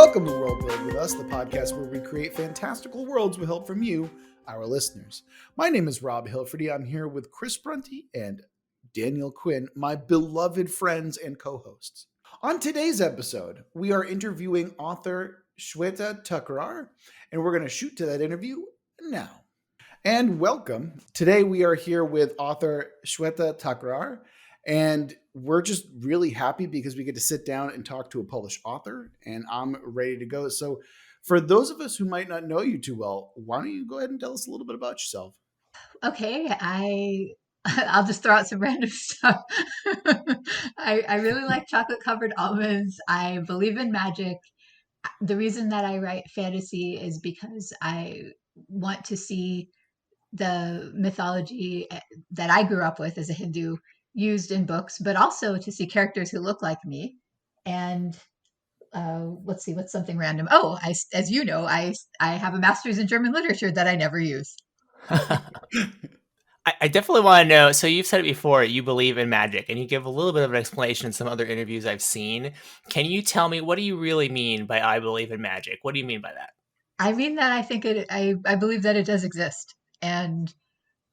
Welcome to Worldbuild with us, the podcast where we create fantastical worlds with help from you, our listeners. My name is Rob Hilferty. I'm here with Chris Brunty and Daniel Quinn, my beloved friends and co-hosts. On today's episode, we are interviewing author Shveta Thakrar, and we're going to shoot to that interview now. And welcome. Today we are here with author Shveta Thakrar, and we're just really happy because we get to sit down and talk to a published author, and I'm ready to go. So for those of us who might not know you too well, why don't you go ahead and tell us a little bit about yourself? Okay, I'll just throw out some random stuff. I really like chocolate covered almonds. I believe in magic. The reason that I write fantasy is because I want to see the mythology that I grew up with as a Hindu used in books, but also to see characters who look like me. And let's see, what's something random? Oh, as you know, I have a master's in German literature that I never use. I definitely want to know. So you've said it before, you believe in magic, and you give a little bit of an explanation in some other interviews I've seen. Can you tell me, what do you really mean by I believe in magic? What do you mean by that? I mean that I believe that it does exist. And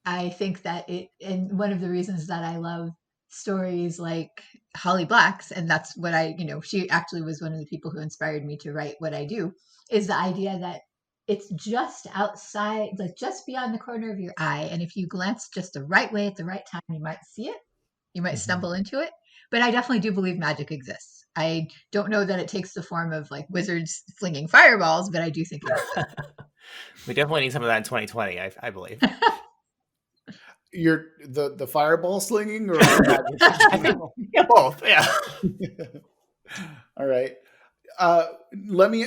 I think that and one of the reasons that I love stories like Holly Black's, and that's what she actually was one of the people who inspired me to write what I do, is the idea that it's just outside, like just beyond the corner of your eye. And if you glance just the right way at the right time, you might see it, you might stumble into it. But I definitely do believe magic exists. I don't know that it takes the form of like wizards flinging fireballs, but I do think it exists. We definitely need some of that in 2020, I believe. You're the fireball slinging, or I think both. Yeah. All right.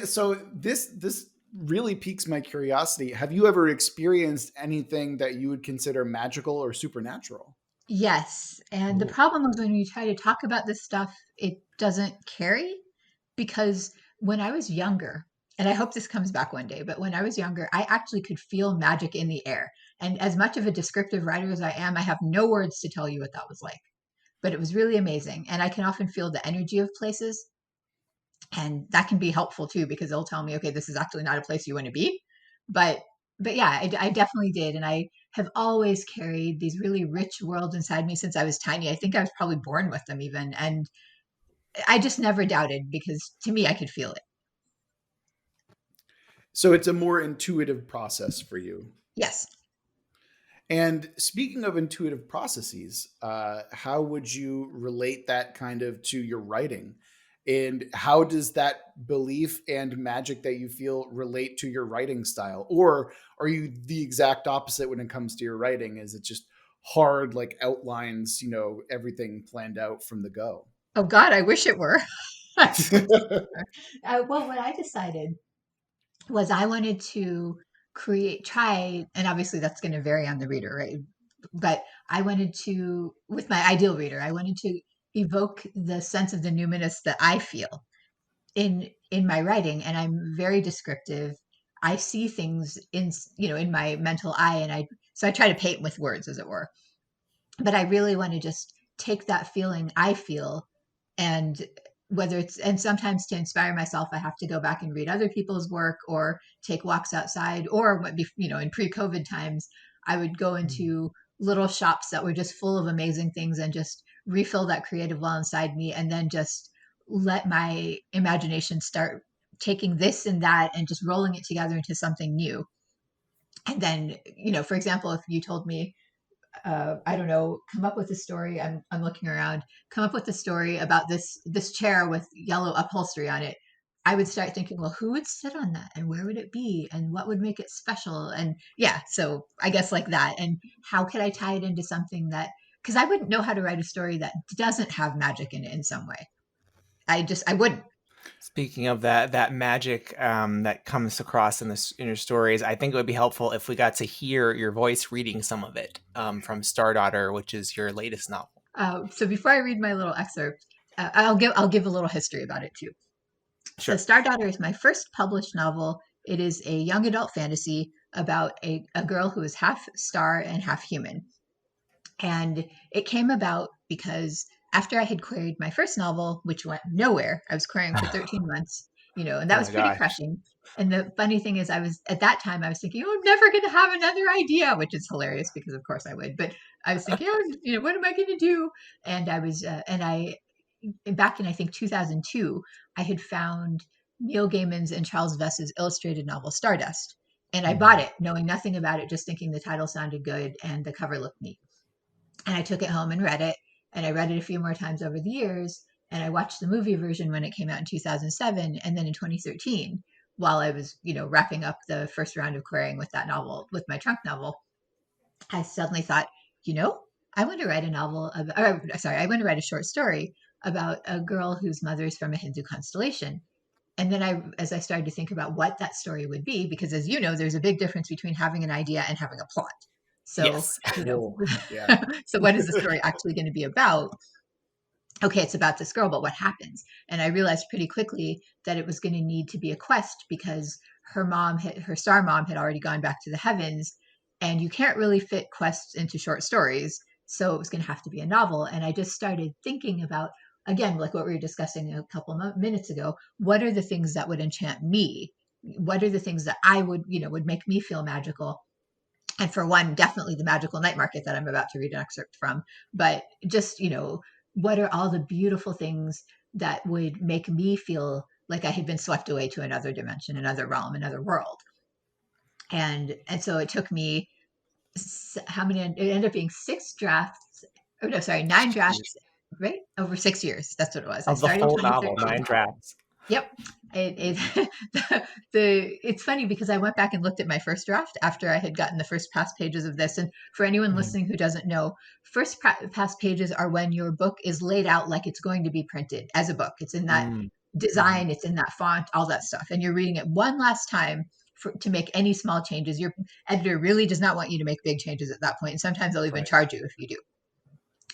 So this really piques my curiosity. Have you ever experienced anything that you would consider magical or supernatural? Yes. And the problem is when you try to talk about this stuff, it doesn't carry because when I was younger, and I hope this comes back one day, but when I was younger, I actually could feel magic in the air. And as much of a descriptive writer as I am, I have no words to tell you what that was like. But it was really amazing. And I can often feel the energy of places. And that can be helpful too, because they'll tell me, okay, this is actually not a place you want to be. But yeah, I definitely did. And I have always carried these really rich worlds inside me since I was tiny. I think I was probably born with them even. And I just never doubted because to me, I could feel it. So it's a more intuitive process for you. Yes. And speaking of intuitive processes, how would you relate that kind of to your writing? And how does that belief and magic that you feel relate to your writing style? Or are you the exact opposite when it comes to your writing? Is it just hard, like outlines, everything planned out from the go? Oh God, I wish it were. Well, what I decided was I wanted to try, and obviously that's going to vary on the reader, right? But I wanted to, with my ideal reader, I wanted to evoke the sense of the numinous that I feel in my writing, and I'm very descriptive. I see things in my mental eye, and I try to paint with words, as it were. But I really want to just take that feeling I feel, and and sometimes to inspire myself, I have to go back and read other people's work or take walks outside, or in pre-COVID times, I would go into little shops that were just full of amazing things and just refill that creative well inside me, and then just let my imagination start taking this and that and just rolling it together into something new. And then, for example, if you told me, I don't know, come up with a story. I'm looking around. Come up with a story about this chair with yellow upholstery on it. I would start thinking, well, who would sit on that, and where would it be, and what would make it special? And yeah, so I guess like that. And how could I tie it into something because I wouldn't know how to write a story that doesn't have magic in it in some way. I wouldn't. Speaking of that magic that comes across in your stories, I think it would be helpful if we got to hear your voice reading some of it from Stardaughter, which is your latest novel. So before I read my little excerpt, I'll give a little history about it too. Sure. So Stardaughter is my first published novel. It is a young adult fantasy about a girl who is half star and half human. And it came about because after I had queried my first novel, which went nowhere, I was querying for 13 months. and that Oh was my pretty gosh. crushing. And the funny thing is, at that time, I was thinking, I'm never going to have another idea, which is hilarious because, of course, I would. But I was thinking, what am I going to do? And back in, I think, 2002, I had found Neil Gaiman's and Charles Vess's illustrated novel, Stardust. And I bought it, knowing nothing about it, just thinking the title sounded good and the cover looked neat. And I took it home and read it. And I read it a few more times over the years. And I watched the movie version when it came out in 2007. And then in 2013, while I was, wrapping up the first round of querying with that novel, with my trunk novel, I suddenly thought, I want to write I want to write a short story about a girl whose mother is from a Hindu constellation. And then as I started to think about what that story would be, because as you know, there's a big difference between having an idea and having a plot. So, Yes. Yeah. so what is the story actually going to be about? Okay, it's about this girl, but what happens? And I realized pretty quickly that it was going to need to be a quest because her star mom had already gone back to the heavens, and you can't really fit quests into short stories. So it was going to have to be a novel. And I just started thinking about, again, like what we were discussing a couple minutes ago, what are the things that would enchant me? What are the things that I would make me feel magical? And for one, definitely the magical night market that I'm about to read an excerpt from. But just, what are all the beautiful things that would make me feel like I had been swept away to another dimension, another realm, another world? And so it took me how many? It ended up being 9 drafts, right? Over 6 years. That's what it was. I Of the started full novel, 2013. 9 drafts. Yep. It's funny because I went back and looked at my first draft after I had gotten the first pass pages of this. And for anyone listening who doesn't know, first pass pages are when your book is laid out like it's going to be printed as a book. It's in that design, it's in that font, all that stuff. And you're reading it one last time to make any small changes. Your editor really does not want you to make big changes at that point. And sometimes they'll even charge you if you do.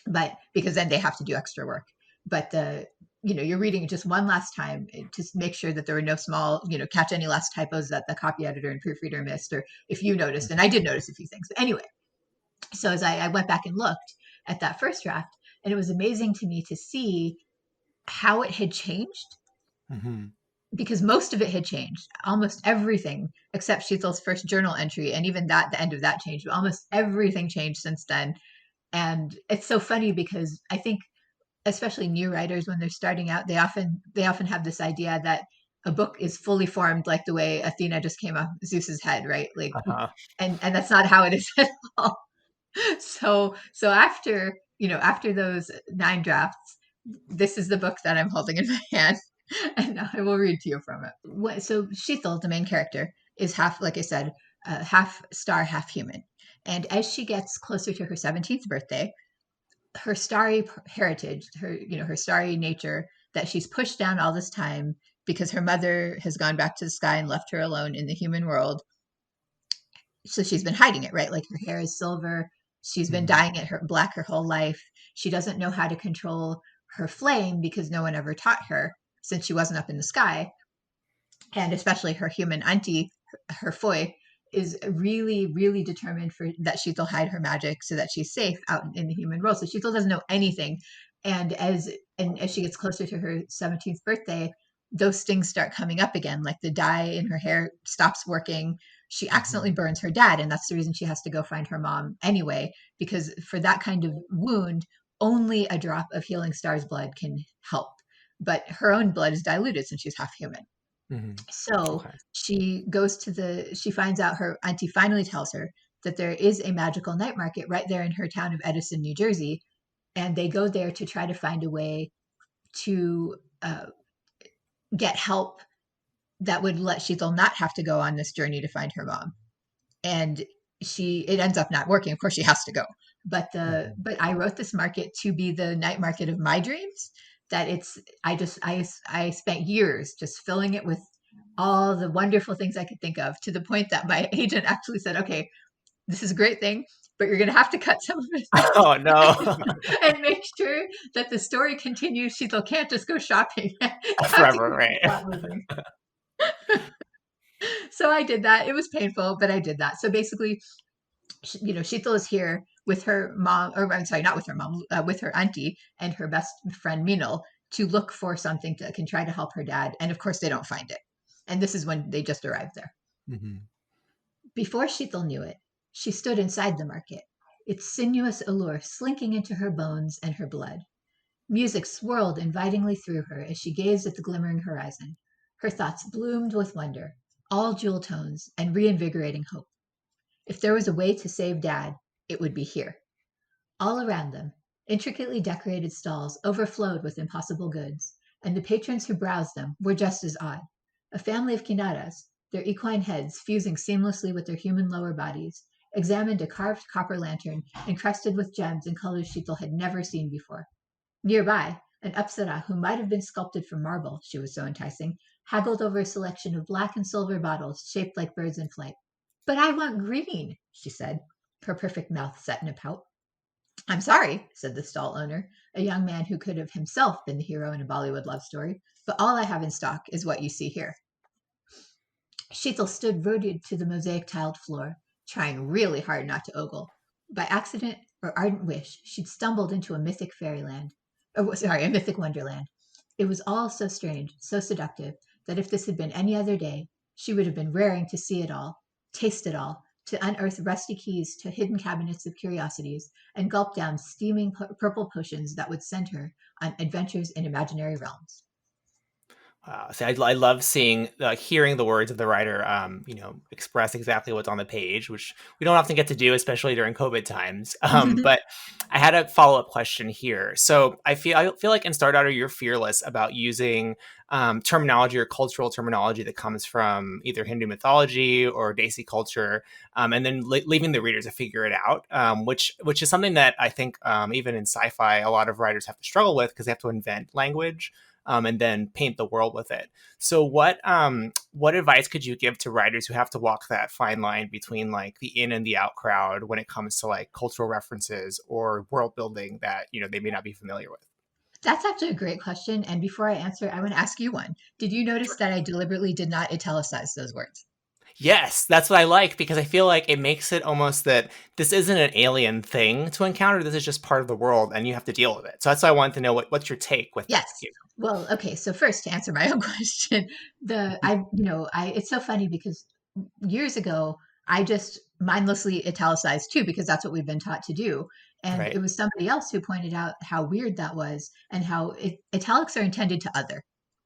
But because then they have to do extra work. But you're reading it just one last time to make sure that there were no small, catch any last typos that the copy editor and proofreader missed, or if you noticed, and I did notice a few things. But anyway, so as I went back and looked at that first draft, and it was amazing to me to see how it had changed, because most of it had changed, almost everything except Sheetal's first journal entry, and even that, the end of that changed, but almost everything changed since then. And it's so funny because I think especially new writers, when they're starting out, they often have this idea that a book is fully formed like the way Athena just came off Zeus's head, right? Like, and that's not how it is at all. So after those 9 drafts, this is the book that I'm holding in my hand, and I will read to you from it. So Sheetal, the main character, is half, like I said, half star, half human. And as she gets closer to her 17th birthday, her starry heritage, her starry nature that she's pushed down all this time because her mother has gone back to the sky and left her alone in the human world. So she's been hiding it, right? Like her hair is silver. She's been dyeing it black her whole life. She doesn't know how to control her flame because no one ever taught her since she wasn't up in the sky. And especially her human auntie, her Foy, is really, really determined that Sheetal hide her magic so that she's safe out in the human world. So Sheetal doesn't know anything. And as she gets closer to her 17th birthday, those things start coming up again. Like the dye in her hair stops working. She accidentally burns her dad. And that's the reason she has to go find her mom anyway, because for that kind of wound, only a drop of Healing Star's blood can help. But her own blood is diluted since she's half human. So she finds out, her auntie finally tells her that there is a magical night market right there in her town of Edison, New Jersey. And they go there to try to find a way to get help that would let Sheetal not have to go on this journey to find her mom. And it ends up not working. Of course, she has to go. But I wrote this market to be the night market of my dreams. That I spent years just filling it with all the wonderful things I could think of, to the point that my agent actually said, okay, this is a great thing, but you're going to have to cut some of it. Oh, no. And make sure that the story continues. Sheetal can't just go shopping. Forever, right? So I did that. It was painful, but I did that. So basically, Sheetal is here with her mom, or I'm sorry, not with her mom, with her auntie and her best friend Meenal, to look for something that can try to help her dad. And of course, they don't find it. And this is when they just arrived there. Mm-hmm. Before Sheetal knew it, she stood inside the market, its sinuous allure slinking into her bones and her blood. Music swirled invitingly through her as she gazed at the glimmering horizon. Her thoughts bloomed with wonder, all jewel tones and reinvigorating hope. If there was a way to save Dad, it would be here. All around them, intricately decorated stalls overflowed with impossible goods, and the patrons who browsed them were just as odd. A family of Kinaras, their equine heads fusing seamlessly with their human lower bodies, examined a carved copper lantern encrusted with gems and colors Sheetal had never seen before. Nearby, an Apsara who might have been sculpted from marble, she was so enticing, haggled over a selection of black and silver bottles shaped like birds in flight. But I want green, she said, her perfect mouth set in a pout. I'm sorry, said the stall owner, a young man who could have himself been the hero in a Bollywood love story, but all I have in stock is what you see here. Sheetal stood rooted to the mosaic-tiled floor, trying really hard not to ogle. By accident or ardent wish, she'd stumbled into a mythic a mythic wonderland. It was all so strange, so seductive, that if this had been any other day, she would have been raring to see it all, taste it all, to unearth rusty keys to hidden cabinets of curiosities, and gulp down steaming purple potions that would send her on adventures in imaginary realms. Wow. So I love hearing the words of the writer, express exactly what's on the page, which we don't often get to do, especially during COVID times. But I had a follow-up question here. So I feel like in Star Daughter, you're fearless about using terminology or cultural terminology that comes from either Hindu mythology or Desi culture, and then leaving the readers to figure it out, which is something that I think even in sci-fi, a lot of writers have to struggle with because they have to invent language. And then paint the world with it. So what advice could you give to writers who have to walk that fine line between like the in and the out crowd when it comes to like cultural references or world building that, they may not be familiar with? That's actually a great question. And before I answer, I want to ask you one. Did you notice that I deliberately did not italicize those words? Yes, that's what I like, because I feel like it makes it almost that this isn't an alien thing to encounter. This is just part of the world and you have to deal with it. So that's why I wanted to know what's your take with Yes. that. Well, okay. So first, to answer my own question, it's so funny because years ago I just mindlessly italicized too because that's what we've been taught to do, and Right. it was somebody else who pointed out how weird that was and how italics are intended to other,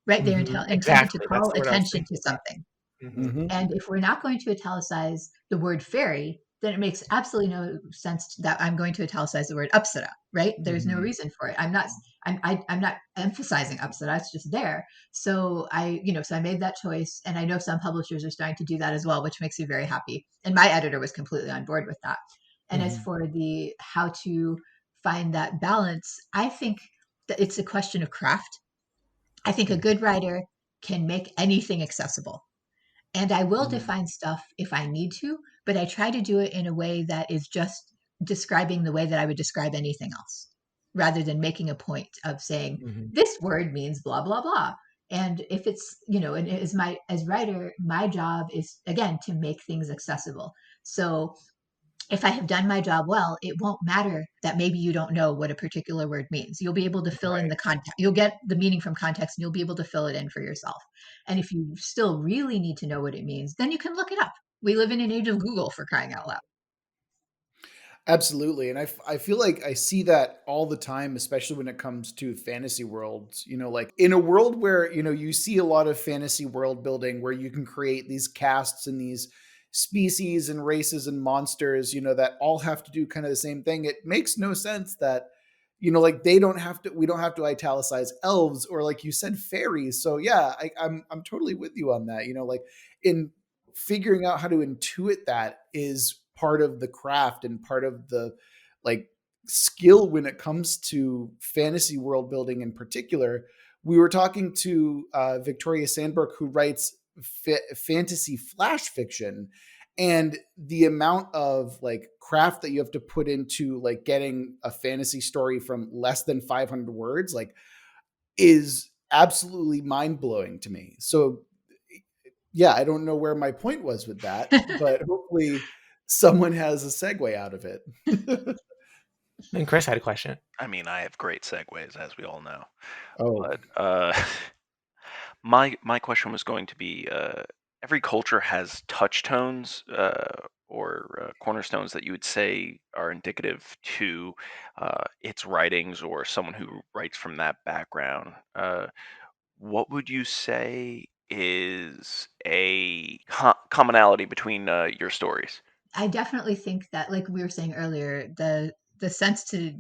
right? They're intended to Exactly. That's call the word I was attention to thinking about. something. Mhm. And if we're not going to italicize the word fairy, then it makes absolutely no sense that I'm going to italicize the word apsara, right? There's no Mhm. reason for it. I'm not emphasizing apsara. It's just there. So I made that choice, and I know some publishers are starting to do that as well, which makes me very happy. And my editor was completely on board with that. And as for the how to find that balance, I think that it's a question of craft. I think a good writer can make anything accessible. And I will define stuff if I need to, but I try to do it in a way that is just describing the way that I would describe anything else, rather than making a point of saying Mhm. this word means blah blah blah. And if it's, and as writer, my job is again to make things accessible. So if I have done my job well, it won't matter that maybe you don't know what a particular word means. You'll be able to fill in Right. the context. You'll get the meaning from context and you'll be able to fill it in for yourself. And if you still really need to know what it means, then you can look it up. We live in an age of Google, for crying out loud. Absolutely. And I feel like I see that all the time, especially when it comes to fantasy worlds. Like in a world where, you see a lot of fantasy world building where you can create these castes and these species and races and monsters, that all have to do kind of the same thing. It makes no sense that, like we don't have to italicize elves or like you said, fairies. So yeah, I'm totally with you on that. Like in figuring out how to intuit that is part of the craft and part of the like skill when it comes to fantasy world building in particular. We were talking to Victoria Sandberg, who writes fantasy flash fiction, and the amount of like craft that you have to put into like getting a fantasy story from less than 500 words like is absolutely mind-blowing to me. So yeah, I don't know where my point was with that, but hopefully someone has a segue out of it. Then Chris had a question. I mean, I have great segues, as we all know. Oh, But my question was going to be: every culture has touchstones or cornerstones that you would say are indicative to its writings or someone who writes from that background. What would you say is a commonality between your stories? I definitely think that, like we were saying earlier, the sense to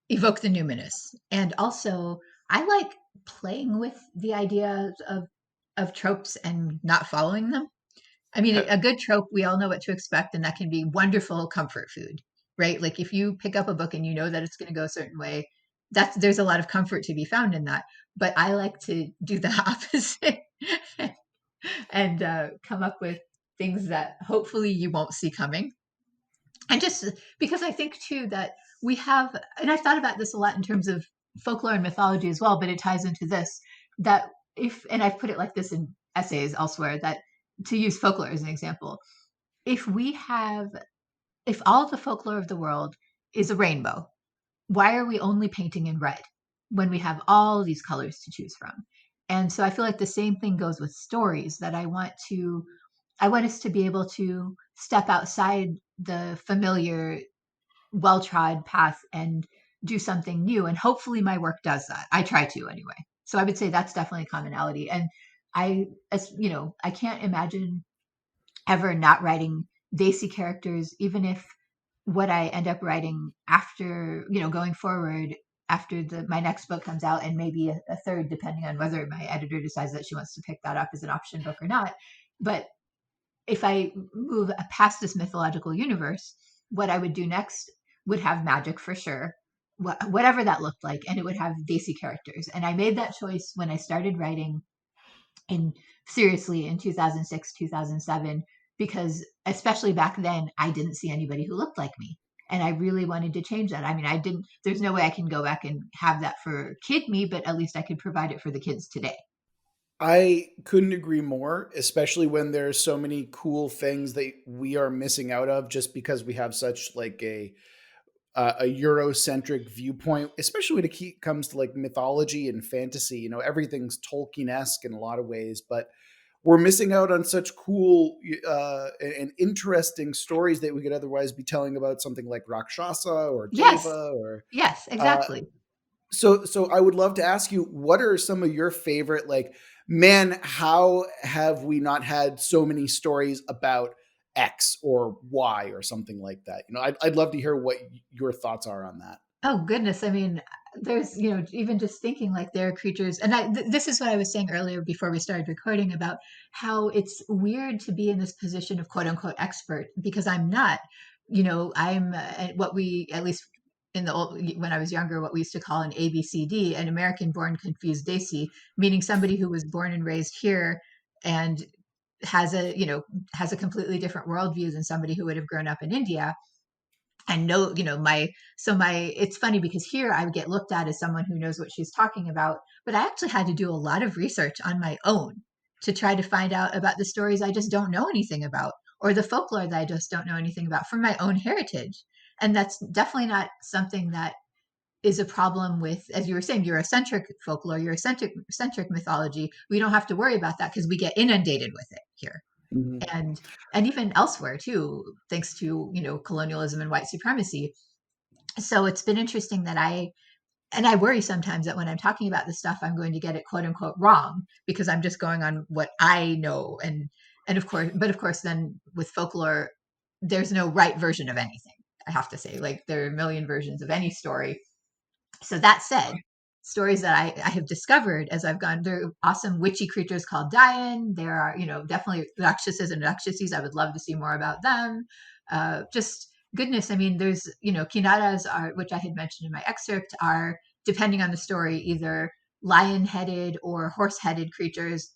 evoke the numinous, and also I like playing with the idea of tropes and not following them. I mean, a good trope, we all know what to expect, and that can be wonderful comfort food, right? Like if you pick up a book and you know that it's going to go a certain way, there's a lot of comfort to be found in that. But I like to do the opposite and come up with things that hopefully you won't see coming. And just because I think too that we have, and I've thought about this a lot in terms of folklore and mythology as well, but it ties into this, that if, and I've put it like this in essays elsewhere, that to use folklore as an example, if we have, if all of the folklore of the world is a rainbow, why are we only painting in red when we have all these colors to choose from? And so I feel like the same thing goes with stories, that I want us to be able to step outside the familiar, well-trod path and do something new. And hopefully my work does that. I try to anyway. So I would say that's definitely a commonality. And as you know, I can't imagine ever not writing Daisy characters, even if what I end up writing after, going forward after my next book comes out, and maybe a third, depending on whether my editor decides that she wants to pick that up as an option book or not. But if I move past this mythological universe, what I would do next would have magic for sure, whatever that looked like, and it would have Daisy characters. And I made that choice when I started writing seriously in 2006, 2007, because especially back then, I didn't see anybody who looked like me. And I really wanted to change that. I mean, there's no way I can go back and have that for kid me, but at least I could provide it for the kids today. I couldn't agree more, especially when there's so many cool things that we are missing out of just because we have such like a Eurocentric viewpoint, especially when it comes to like mythology and fantasy. You know, everything's Tolkien-esque in a lot of ways, but we're missing out on such cool and interesting stories that we could otherwise be telling about something like Rakshasa or Yes. Deva or Yes, uh, exactly. so I would love to ask you, what are some of your favorite, like, man, how have we not had so many stories about X or Y or something like that? You know, I'd love to hear what your thoughts are on that. Oh goodness. I mean, there's, even just thinking like there are creatures, and this is what I was saying earlier before we started recording about how it's weird to be in this position of quote unquote expert, because I'm not, I'm what we, at least in the old, when I was younger, what we used to call an ABCD, an American born confused Daisy, meaning somebody who was born and raised here and has a completely different worldview than somebody who would have grown up in India. And know, it's funny because here I would get looked at as someone who knows what she's talking about, but I actually had to do a lot of research on my own to try to find out about the stories I just don't know anything about, or the folklore that I just don't know anything about from my own heritage. And that's definitely not something that is a problem with, as you were saying, Eurocentric folklore, Eurocentric mythology. We don't have to worry about that because we get inundated with it here. Mhm. And even elsewhere too, thanks to colonialism and white supremacy. So it's been interesting that I worry sometimes that when I'm talking about this stuff, I'm going to get it quote unquote wrong because I'm just going on what I know. And of course then with folklore, there's no right version of anything. I have to say, like, there are a million versions of any story. So that said, stories that I have discovered as I've gone, there are awesome witchy creatures called Dayan. There are, definitely Rakshasas and Rakshasis. I would love to see more about them. Just goodness. I mean, there's, Kinaras are, which I had mentioned in my excerpt, are, depending on the story, either lion-headed or horse-headed creatures.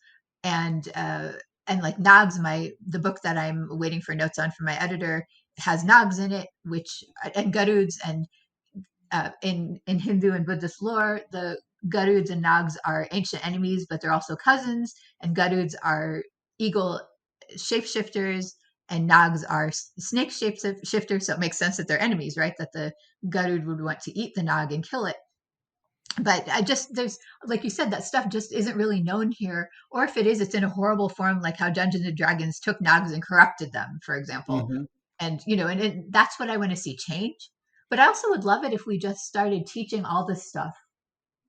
And like Nags, the book that I'm waiting for notes on from my editor has Nags in it, and Garuds, and in Hindu and Buddhist lore, the Garuds and Nags are ancient enemies, but they're also cousins. And Garuds are eagle shapeshifters, and Nogs are snake shapeshifters, so it makes sense that they're enemies, right? That the Garud would want to eat the Nog and kill it. But there's, like you said, that stuff just isn't really known here. Or if it is, it's in a horrible form, like how Dungeons and Dragons took Nogs and corrupted them, for example. Mhm. And, and that's what I want to see change. But I also would love it if we just started teaching all this stuff,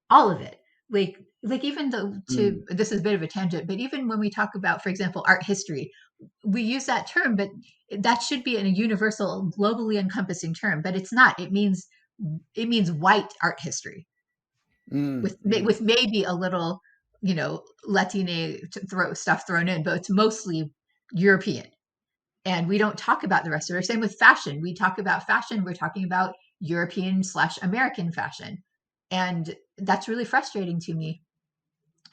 all of it. Like even though this is a bit of a tangent, but even when we talk about, for example, art history, we use that term, but that should be in a universal, globally encompassing term, but it's not. It means white art history with maybe a little, Latina stuff thrown in, but it's mostly European. And we don't talk about the rest of it. Same with fashion. We talk about fashion. We're talking about European/American fashion. And that's really frustrating to me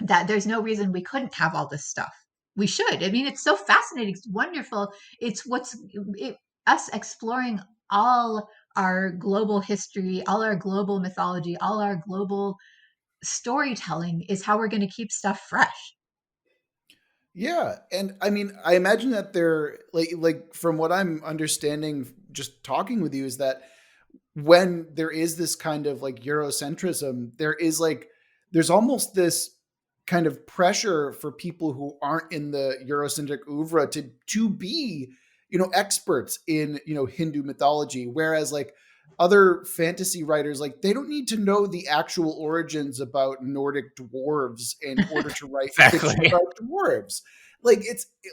that there's no reason we couldn't have all this stuff. We should. I mean, it's so fascinating. It's wonderful. It's us exploring all our global history, all our global mythology, all our global storytelling is how we're going to keep stuff fresh. Yeah, and I mean, I imagine that they're like from what I'm understanding, just talking with you, is that when there is this kind of like Eurocentrism, there's almost this kind of pressure for people who aren't in the Eurocentric oeuvre to be, experts in, Hindu mythology, whereas like other fantasy writers, like they don't need to know the actual origins about Nordic dwarves in order to write fiction Exactly. about dwarves. Like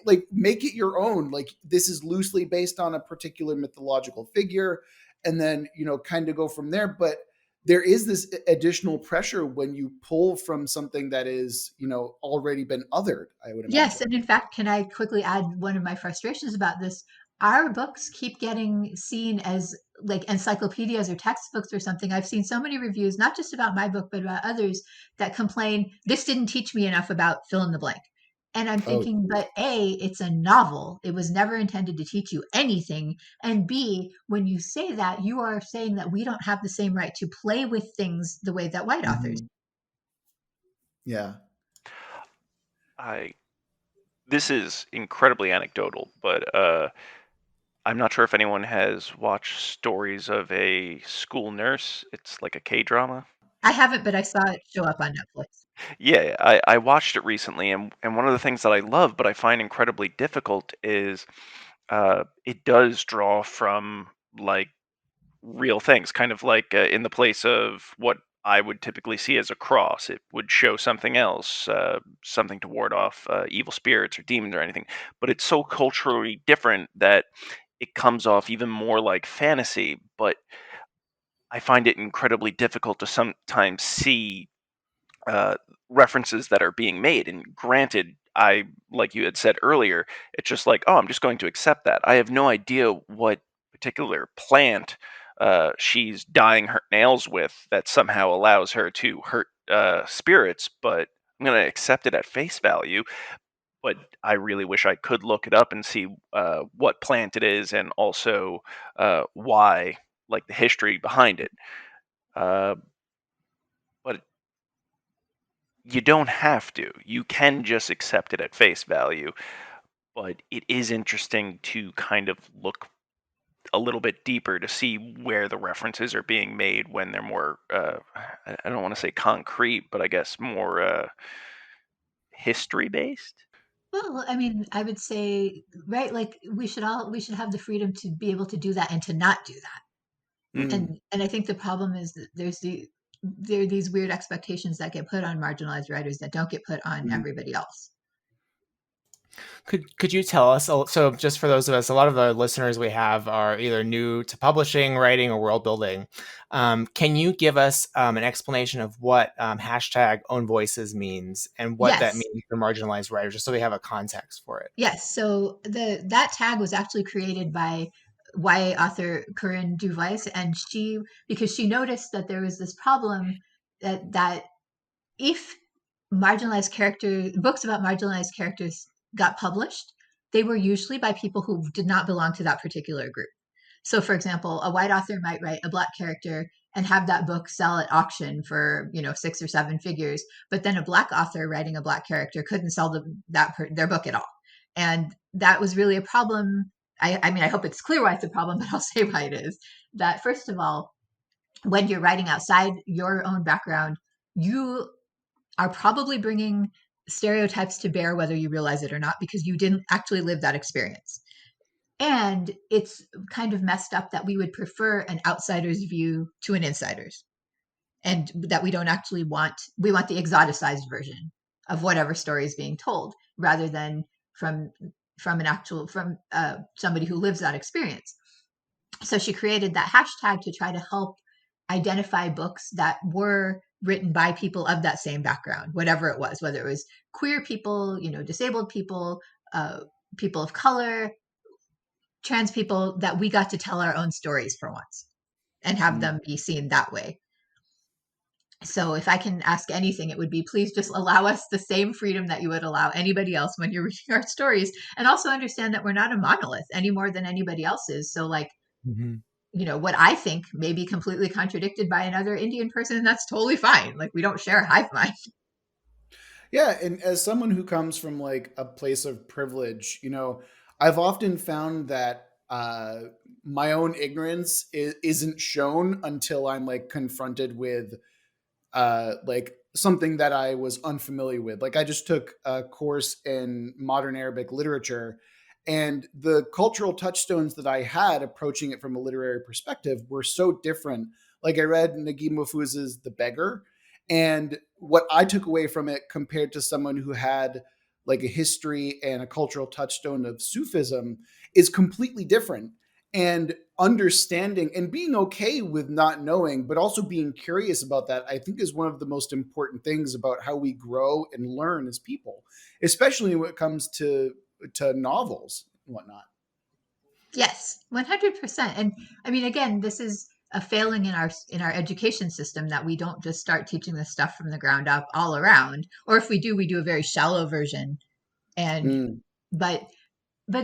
like make it your own. Like this is loosely based on a particular mythological figure, and then kind of go from there. But there is this additional pressure when you pull from something that is already been othered, I would imagine. Yes, and in fact, can I quickly add one of my frustrations about this? Our books keep getting seen as like encyclopedias or textbooks or something. I've seen so many reviews, not just about my book, but about others, that complain, this didn't teach me enough about fill in the blank. And I'm thinking, but A, it's a novel. It was never intended to teach you anything. And B, when you say that, you are saying that we don't have the same right to play with things the way that white authors. Yeah. This is incredibly anecdotal, but I'm not sure if anyone has watched Stories of a School Nurse. It's like a K-drama. I haven't, but I saw it show up on Netflix. Yeah, I watched it recently, and one of the things that I love, but I find incredibly difficult, is it does draw from like real things, kind of like in the place of what I would typically see as a cross. It would show something else, something to ward off evil spirits or demons or anything. But it's so culturally different that it comes off even more like fantasy. But I find it incredibly difficult to sometimes see uh, references that are being made. And granted, like you had said earlier, it's just like, oh, I'm just going to accept that. I have no idea what particular plant she's dyeing her nails with that somehow allows her to hurt spirits, but I'm going to accept it at face value. But I really wish I could look it up and see what plant it is, and also why, like the history behind it. But you don't have to. You can just accept it at face value. But it is interesting to kind of look a little bit deeper to see where the references are being made when they're more, I don't want to say concrete, but I guess more history based. Well, I mean, I would say, right, like we should have the freedom to be able to do that and to not do that. Mm. And I think the problem is that there are these weird expectations that get put on marginalized writers that don't get put on everybody else. Could you tell us, so just for those of us, a lot of the listeners we have are either new to publishing, writing, or world building. Can you give us an explanation of what hashtag own voices means and what that Yes. means for marginalized writers, just so we have a context for it? Yes. So that tag was actually created by YA author Corinne Duvais, and because she noticed that there was this problem that if books about marginalized characters got published, they were usually by people who did not belong to that particular group. So, for example, a white author might write a Black character and have that book sell at auction for 6 or 7 figures, but then a Black author writing a Black character couldn't sell their book at all, and that was really a problem I mean, I hope it's clear why it's a problem, but I'll say why it is. That first of all, when you're writing outside your own background, you are probably bringing stereotypes to bear, whether you realize it or not, because you didn't actually live that experience. And it's kind of messed up that we would prefer an outsider's view to an insider's, and that we don't actually we want the exoticized version of whatever story is being told, rather than from somebody who lives that experience. So she created that hashtag to try to help identify books that were written by people of that same background, whatever it was, whether it was queer people, disabled people, people of color, trans people, that we got to tell our own stories for once and have them be seen that way. So if I can ask anything, it would be, please just allow us the same freedom that you would allow anybody else when you're reading our stories, and also understand that we're not a monolith any more than anybody else is. So like, what I think may be completely contradicted by another Indian person, and that's totally fine. Like, we don't share a hive mind. Yeah, and as someone who comes from like a place of privilege, I've often found that my own ignorance isn't shown until I'm like confronted with like something that I was unfamiliar with. Like I just took a course in modern Arabic literature, and the cultural touchstones that I had approaching it from a literary perspective were so different. Like I read Naguib Mahfouz's The Beggar, and what I took away from it compared to someone who had like a history and a cultural touchstone of Sufism is completely different. And understanding and being okay with not knowing, but also being curious about that, I think is one of the most important things about how we grow and learn as people, especially when it comes to novels and whatnot. Yes, 100%. And I mean, again, this is a failing in our education system, that we don't just start teaching this stuff from the ground up all around, or if we do a very shallow version. And but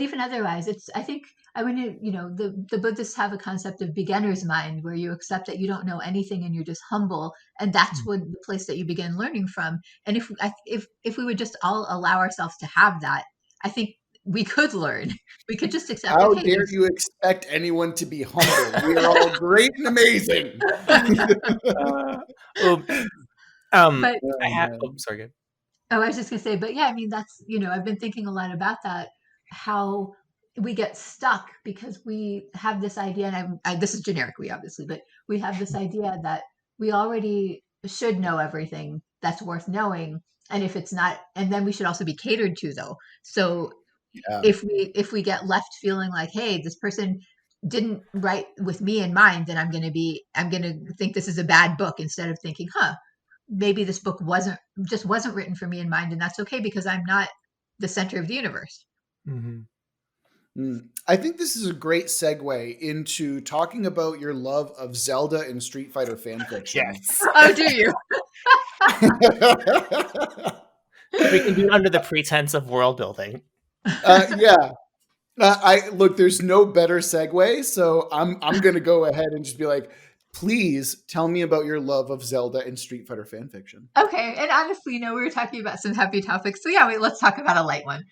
even otherwise, I think the Buddhists have a concept of beginner's mind, where you accept that you don't know anything and you're just humble, and that's the place that you begin learning from. And if we would just all allow ourselves to have that, I think we could learn. We could just accept. How dare you expect anyone to be humble? We are all great and amazing. Sorry, good. Oh, I was just gonna say, but yeah, I mean, that's, I've been thinking a lot about that, how we get stuck because we have this idea, and this is generic, obviously, but we have this idea that we already should know everything that's worth knowing, and if it's not, and then we should also be catered to, though. So if we get left feeling like, hey, this person didn't write with me in mind, then I'm gonna think this is a bad book, instead of thinking, maybe this book wasn't written for me in mind, and that's okay, because I'm not the center of the universe. I think this is a great segue into talking about your love of Zelda and Street Fighter fanfiction. Yes. Oh, do you? We can do it under the pretense of world building. Yeah. There's no better segue, so I'm going to go ahead and just be like, please tell me about your love of Zelda and Street Fighter fanfiction. Okay, and honestly, we were talking about some heavy topics, so yeah, let's talk about a light one.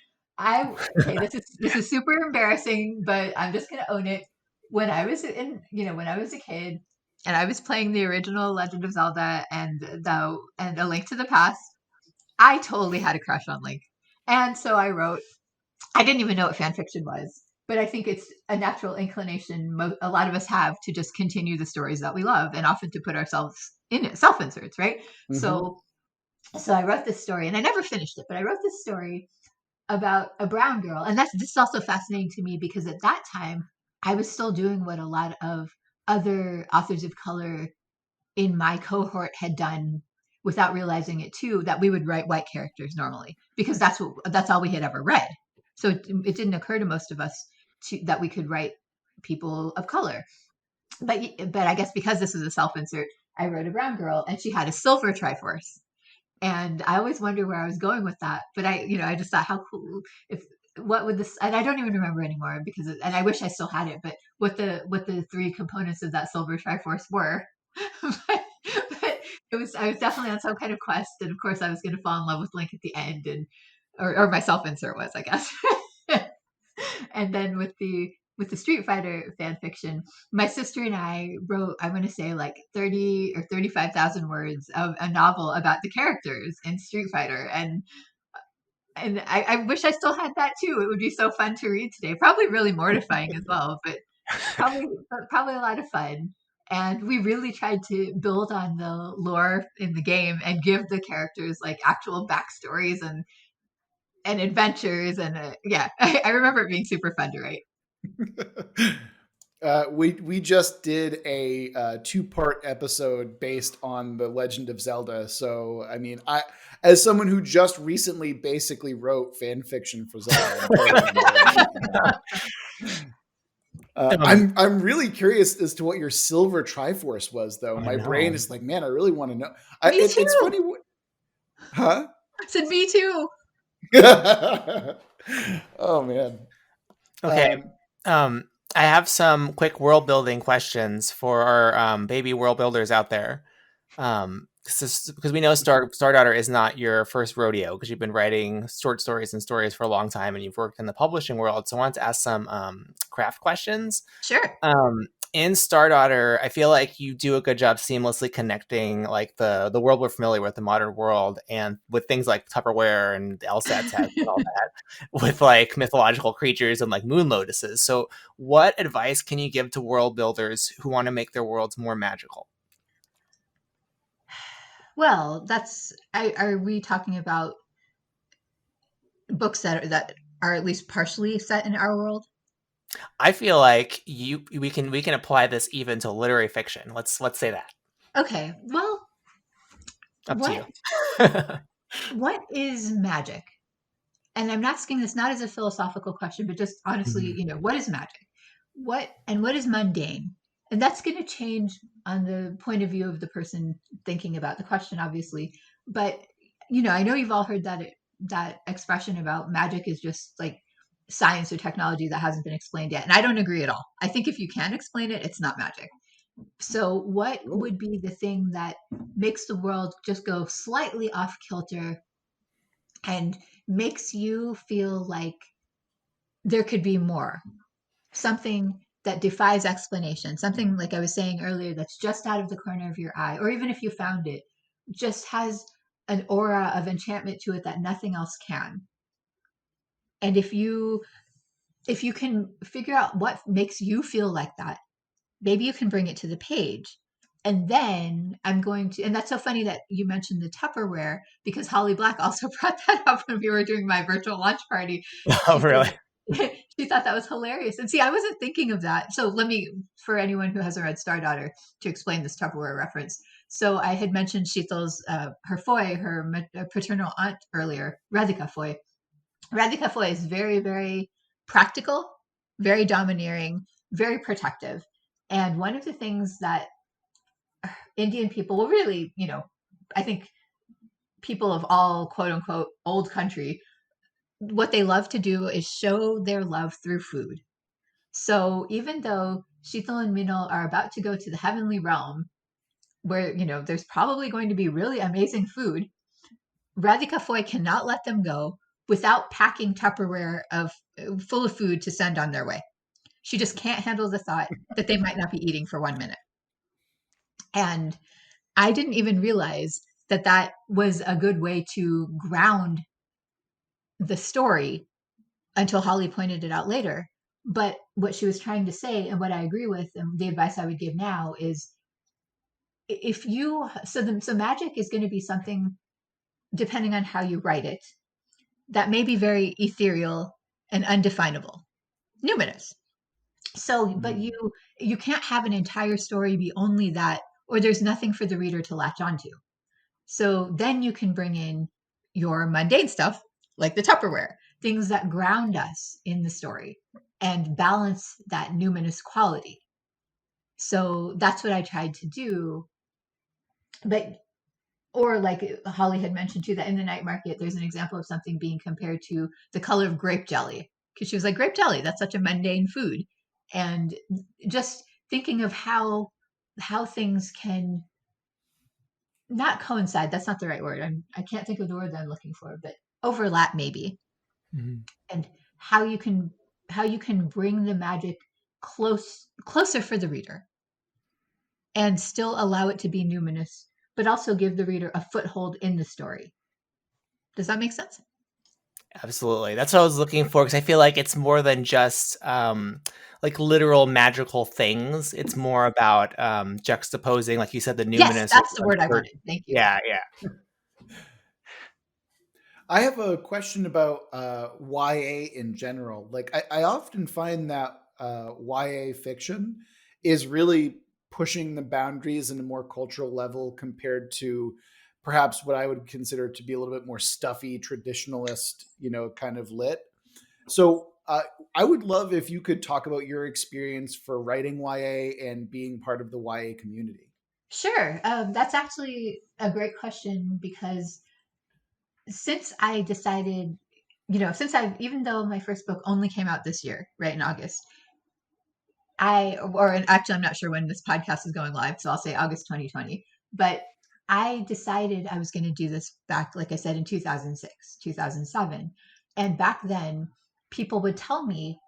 This is super embarrassing, but I'm just gonna own it. When I was a kid, and I was playing the original Legend of Zelda and A Link to the Past, I totally had a crush on Link, and so I wrote. I didn't even know what fan fiction was, but I think it's a natural inclination a lot of us have to just continue the stories that we love, and often to put ourselves in it, self-inserts, right? Mm-hmm. So I wrote this story, and I never finished it, but I wrote this story about a brown girl. And this is also fascinating to me, because at that time, I was still doing what a lot of other authors of color in my cohort had done without realizing it too, that we would write white characters normally, because that's all we had ever read. So it didn't occur to most of us that we could write people of color. But I guess because this is a self-insert, I wrote a brown girl, and she had a silver Triforce. And I always wonder where I was going with that. But I just thought, how cool, what would this, and I don't even remember anymore, and I wish I still had it, but what the three components of that silver Triforce were. but I was definitely on some kind of quest. And of course I was going to fall in love with Link at the end, or my self-insert was, I guess. And then with the Street Fighter fan fiction, my sister and I wrote, I want to say like 30 or 35,000 words of a novel about the characters in Street Fighter. And I wish I still had that too. It would be so fun to read today. Probably really mortifying as well, but probably a lot of fun. And we really tried to build on the lore in the game and give the characters like actual backstories and adventures. And yeah, I remember it being super fun to write. We just did a 2-part episode based on the Legend of Zelda. So I mean, I, as someone who just recently basically wrote fan fiction for Zelda, I'm really curious as to what your Silver Triforce was, though. My brain is like, man, I really want to know. It's funny. Huh? I said me too. Oh man. Okay. I have some quick world building questions for our baby world builders out there. Because we know Star Daughter is not your first rodeo, because you've been writing short stories and stories for a long time, and you've worked in the publishing world. So I wanted to ask some craft questions. Sure. In Star Daughter, I feel like you do a good job seamlessly connecting like the world we're familiar with, the modern world, and with things like Tupperware and LSAT tests and all that, with like mythological creatures and like moon lotuses. So what advice can you give to world builders who want to make their worlds more magical? Well, are we talking about books that are at least partially set in our world? I feel like we can apply this even to literary fiction. Let's say that. Okay. Well, up to you. What is magic? And I'm asking this not as a philosophical question, but just honestly, what is magic? What is mundane? And that's going to change on the point of view of the person thinking about the question, obviously. But I know you've all heard that expression about magic is just like science or technology that hasn't been explained yet. And I don't agree at all. I think if you can explain it, it's not magic. So what would be the thing that makes the world just go slightly off kilter and makes you feel like there could be more? Something that defies explanation, something like I was saying earlier that's just out of the corner of your eye, or even if you found it, just has an aura of enchantment to it that nothing else can. And if you can figure out what makes you feel like that, maybe you can bring it to the page. And then I'm going to, and that's so funny that you mentioned the Tupperware, because Holly Black also brought that up when we were doing my virtual launch party. Oh, really? She thought that was hilarious. And see, I wasn't thinking of that. So let me, for anyone who hasn't read Star Daughter, to explain this Tupperware reference. So I had mentioned Sheethal's, her Foy, her paternal aunt earlier, Radhika Foy. Radhika Foy is very, very practical, very domineering, very protective. And one of the things that Indian people, well, really, I think people of all quote unquote old country, what they love to do is show their love through food. So even though Sheetal and Minal are about to go to the heavenly realm, where, there's probably going to be really amazing food, Radhika Foy cannot let them go without packing Tupperware full of food to send on their way. She just can't handle the thought that they might not be eating for 1 minute. And I didn't even realize that was a good way to ground the story until Holly pointed it out later. But what she was trying to say, and what I agree with, and the advice I would give now is, so magic is going to be something, depending on how you write it, that may be very ethereal and undefinable, numinous. So, but you can't have an entire story be only that, or there's nothing for the reader to latch onto. So then you can bring in your mundane stuff, like the Tupperware, things that ground us in the story and balance that numinous quality. So that's what I tried to do. But, or like Holly had mentioned too, that in the night market, there's an example of something being compared to the color of grape jelly. Because she was like, grape jelly, that's such a mundane food. And just thinking of how things can not coincide. That's not the right word. I can't think of the word that I'm looking for, but overlap maybe. Mm-hmm. And how you can you can bring the magic closer for the reader and still allow it to be numinous, but also give the reader a foothold in the story. Does that make sense? Absolutely. That's what I was looking for, because I feel like it's more than just like literal magical things. It's more about juxtaposing, like you said, the numinous. Yes, that's the word I wanted. Thank you. Yeah. I have a question about YA in general. Like, I often find that YA fiction is really pushing the boundaries in a more cultural level compared to perhaps what I would consider to be a little bit more stuffy, traditionalist, kind of lit. So I would love if you could talk about your experience for writing YA and being part of the YA community. Sure. That's actually a great question, because since I decided, even though my first book only came out this year, right in August, actually, I'm not sure when this podcast is going live, so I'll say August 2020, but I decided I was going to do this back, like I said, in 2006, 2007. And back then, people would tell me,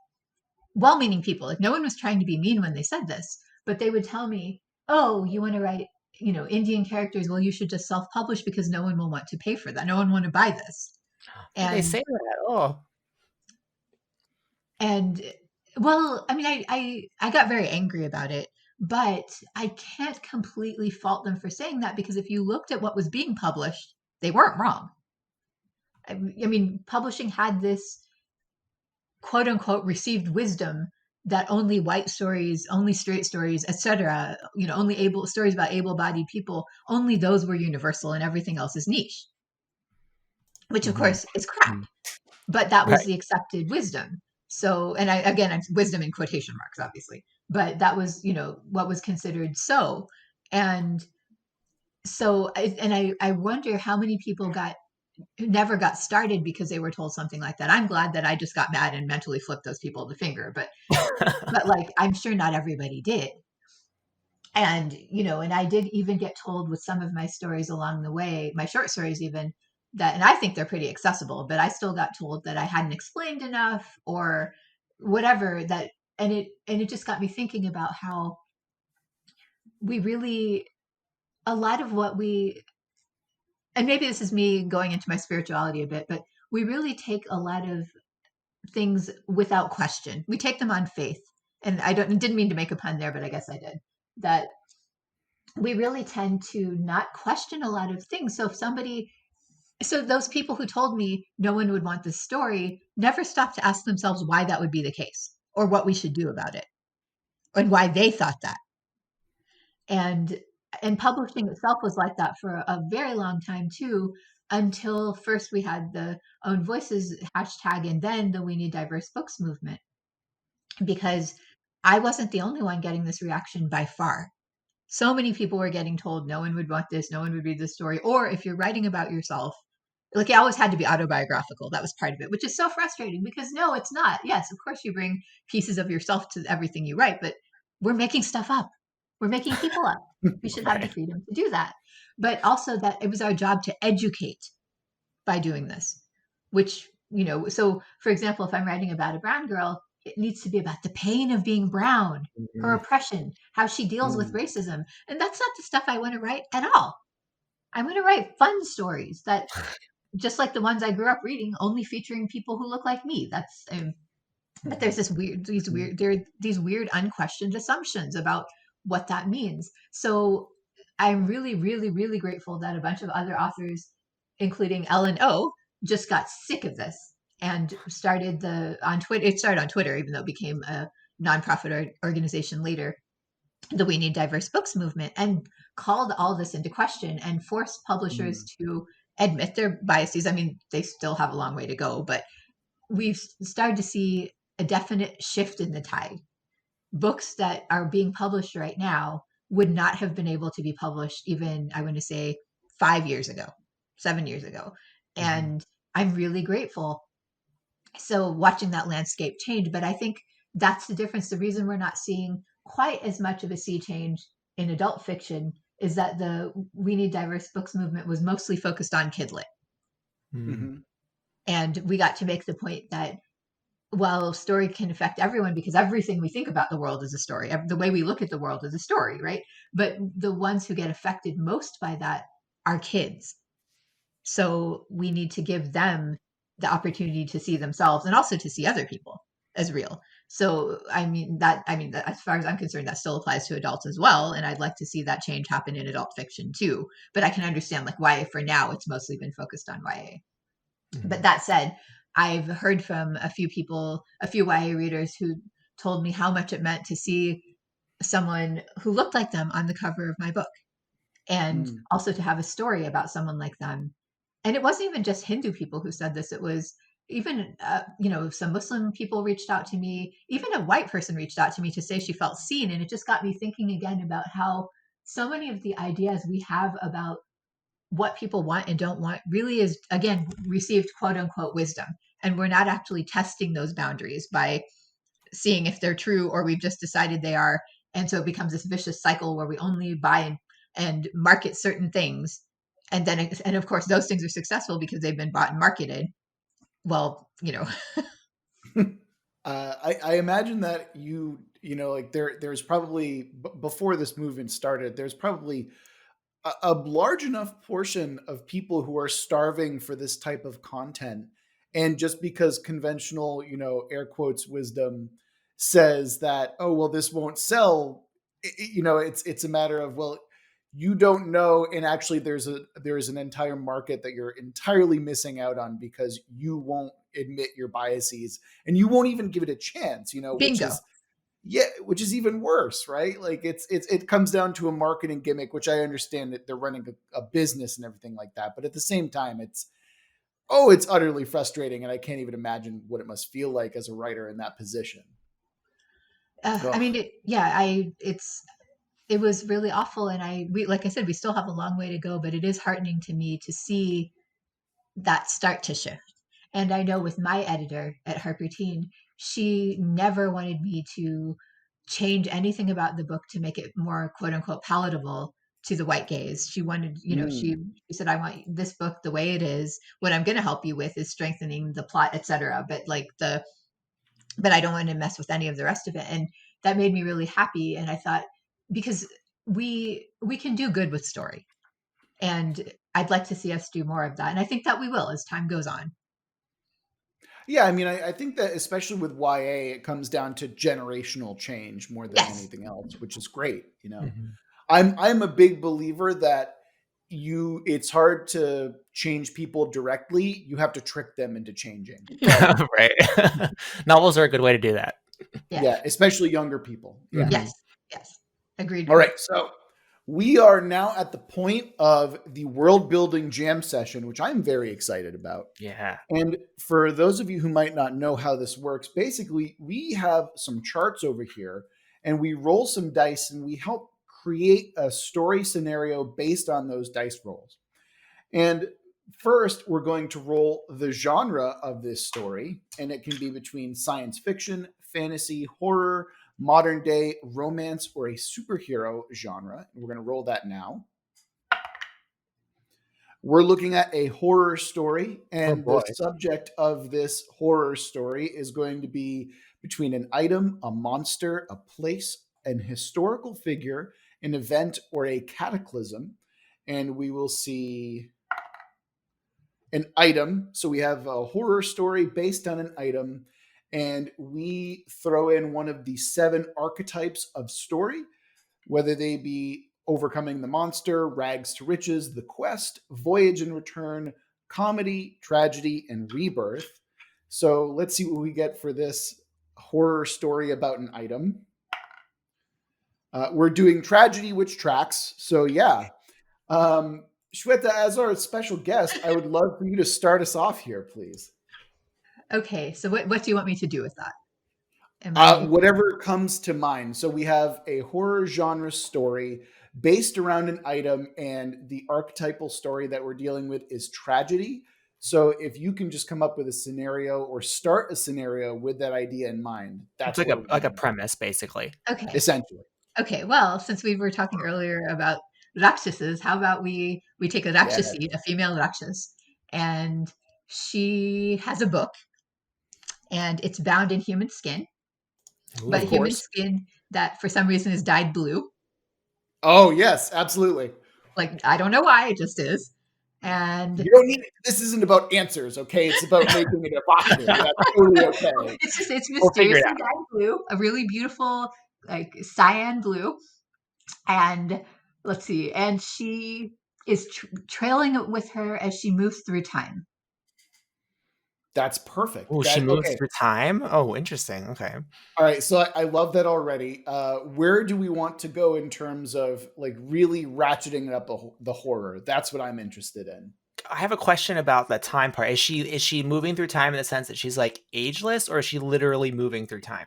well-meaning people, like no one was trying to be mean when they said this, but they would tell me, oh, you want to write, Indian characters? Well, you should just self-publish, because no one will want to pay for that. No one want to buy this. Did they say that? Oh. And well, I mean, I got very angry about it, but I can't completely fault them for saying that, because if you looked at what was being published, they weren't wrong. I mean, publishing had this quote unquote received wisdom that only white stories, only straight stories, etc., only stories about able-bodied people, only those were universal and everything else is niche, which of course is crap. But that was the accepted wisdom. So, and I'm wisdom in quotation marks, obviously, but that was, what was considered so. And so, I wonder how many people never got started because they were told something like that. I'm glad that I just got mad and mentally flipped those people the finger, but like, I'm sure not everybody did. And, and I did even get told with some of my stories along the way, my short stories even, that, and I think they're pretty accessible, but I still got told that I hadn't explained enough or whatever, that, and it just got me thinking about how we really, a lot of what and maybe this is me going into my spirituality a bit, but we really take a lot of things without question. We take them on faith. And didn't mean to make a pun there, but I guess I did. That we really tend to not question a lot of things. So those people who told me no one would want this story never stopped to ask themselves why that would be the case, or what we should do about it, and why they thought that. And publishing itself was like that for a very long time too, until first we had the Own Voices hashtag, and then the We Need Diverse Books movement, because I wasn't the only one getting this reaction by far. So many people were getting told no one would want this, no one would read this story. Or if you're writing about yourself, like, it always had to be autobiographical. That was part of it, which is so frustrating, because no, it's not. Yes, of course you bring pieces of yourself to everything you write, but we're making stuff up. We're making people up. We should have the freedom to do that. But also that it was our job to educate by doing this, which, so for example, if I'm writing about a brown girl, it needs to be about the pain of being brown, her oppression, how she deals with racism. And that's not the stuff I want to write at all. I want to write fun stories that, just like the ones I grew up reading, only featuring people who look like me. That's, but there's these weird unquestioned assumptions about what that means. So I'm really, really, really grateful that a bunch of other authors, including Ellen O, just got sick of this and started on Twitter. It started on Twitter, even though it became a nonprofit organization later, the We Need Diverse Books movement, and called all this into question and forced publishers to admit their biases. I mean, they still have a long way to go, but we've started to see a definite shift in the tide. Books that are being published right now would not have been able to be published even, I want to say, 5 years ago, 7 years ago. And I'm really grateful. So watching that landscape change, but I think that's the difference. The reason we're not seeing quite as much of a sea change in adult fiction is that the We Need Diverse Books movement was mostly focused on kidlit. And we got to make the point that while story can affect everyone because everything we think about the world is a story. The way we look at the world is a story, right? But the ones who get affected most by that are kids. So we need to give them the opportunity to see themselves and also to see other people as real. So as far as I'm concerned, that still applies to adults as well. And I'd like to see that change happen in adult fiction too. But I can understand like why for now it's mostly been focused on YA. But that said, I've heard from a few people, a few YA readers who told me how much it meant to see someone who looked like them on the cover of my book. And also to have a story about someone like them. And it wasn't even just Hindu people who said this. It was even, some Muslim people reached out to me. Even a white person reached out to me to say she felt seen. And it just got me thinking again about how so many of the ideas we have about what people want and don't want really is, again, received quote unquote wisdom. And we're not actually testing those boundaries by seeing if they're true or we've just decided they are. And so it becomes this vicious cycle where we only buy and market certain things. And then, and of course, those things are successful because they've been bought and marketed. Well, I imagine that there's probably before this movement started, there's probably a large enough portion of people who are starving for this type of content. And just because conventional, air quotes wisdom says that, oh, well, this won't sell, it's a matter of, well, you don't know. And actually there's an entire market that you're entirely missing out on because you won't admit your biases and you won't even give it a chance, bingo. which is even worse, right? Like it comes down to a marketing gimmick, which I understand that they're running a business and everything like that. But at the same time, it's utterly frustrating. And I can't even imagine what it must feel like as a writer in that position. It was really awful. And like I said, we still have a long way to go, but it is heartening to me to see that start to shift. And I know with my editor at Harper Teen, she never wanted me to change anything about the book to make it more quote unquote palatable to the white gaze. She wanted, she said, I want this book the way it is. What I'm going to help you with is strengthening the plot, etc. But I don't want to mess with any of the rest of it. And that made me really happy. And I thought, because we can do good with story. And I'd like to see us do more of that. And I think that we will as time goes on. Yeah, I mean, I think that especially with YA, it comes down to generational change more than anything else, which is great. I'm a big believer that it's hard to change people directly. You have to trick them into changing. Right. Novels are a good way to do that. Yeah, especially younger people. Yeah. Yes. Agreed. All right. So we are now at the point of the world building jam session, which I'm very excited about. Yeah. And for those of you who might not know how this works, basically we have some charts over here and we roll some dice and we help create a story scenario based on those dice rolls. And first, we're going to roll the genre of this story, and it can be between science fiction, fantasy, horror, modern day, romance, or a superhero genre. We're going to roll that now. We're looking at a horror story, and the subject of this horror story is going to be between an item, a monster, a place, an historical figure, an event, or a cataclysm. And we will see an item. So we have a horror story based on an item, and we throw in one of the 7 archetypes of story, whether they be overcoming the monster, rags to riches, the quest, voyage and return, comedy, tragedy, and rebirth. So let's see what we get for this horror story about an item. We're doing tragedy, which tracks. So yeah. Shveta, as our special guest, I would love for you to start us off here, please. Okay, so what do you want me to do with that? Whatever comes to mind. So we have a horror genre story based around an item, and the archetypal story that we're dealing with is tragedy. So if you can just come up with a scenario or start a scenario with that idea in mind, that's like a premise, basically. Okay. Essentially. Okay, well, since we were talking earlier about Rakshasas, how about we take a Rakshasi, a female Rakshas, and she has a book, and it's bound in human skin, Ooh. but Of human course. skin that for some reason is dyed blue. Oh, yes, absolutely. Like, I don't know why, it just is. And You don't need it. This isn't about answers, okay? It's about making it evocative. That's totally okay. it's We'll figure it mysteriously out. dyed blue, a really beautiful, like, cyan blue. And let's see, and she is trailing it with her as she moves through time. That's perfect. Oh, she moves Okay. through time? Oh, interesting. Okay. All right, so I love that already. Where do we want to go in terms of like really ratcheting up the horror? That's what I'm interested in. I have a question about the time part. Is she moving through time in the sense that she's like ageless, or is she literally moving through time?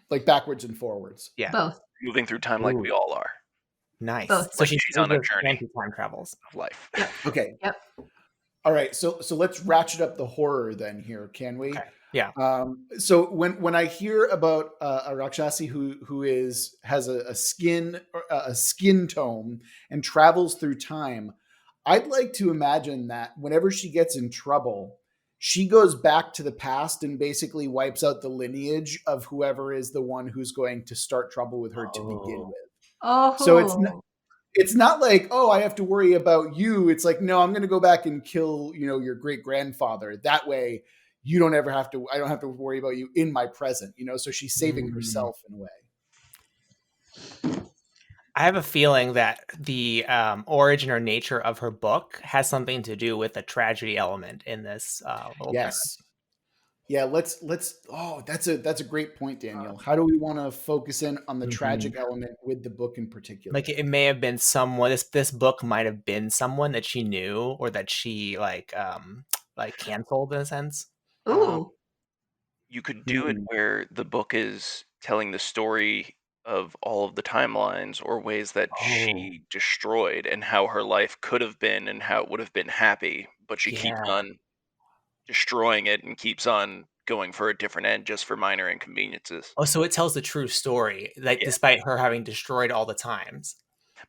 Like backwards and forwards. Yeah. Both. Moving through time like we all are. Nice. Both. So Like she's on a the journey anti-time travels. of life. Yep. Okay. Yep. All right, so let's ratchet up the horror then here, can we? Okay. Yeah. So when I hear about a Rakshasi who has a skin tone and travels through time, I'd like to imagine that whenever she gets in trouble, she goes back to the past and basically wipes out the lineage of whoever is the one who's going to start trouble with her to begin with. Oh. So it's not like, oh, I have to worry about you. It's like, no, I'm going to go back and kill, your great grandfather. That way I don't have to worry about you in my present, so she's saving herself in a way. I have a feeling that the origin or nature of her book has something to do with the tragedy element in this little Yes. Yeah, let's that's a great point, Daniel. How do we want to focus in on the tragic element with the book in particular? Like it may have been someone. This book might have been someone that she knew or that she like canceled in a sense. Ooh. You could do it where the book is telling the story of all of the timelines or ways that she destroyed and how her life could have been and how it would have been happy, but she keeps on destroying it and keeps on going for a different end just for minor inconveniences. Oh, so it tells the true story, like despite her having destroyed all the times.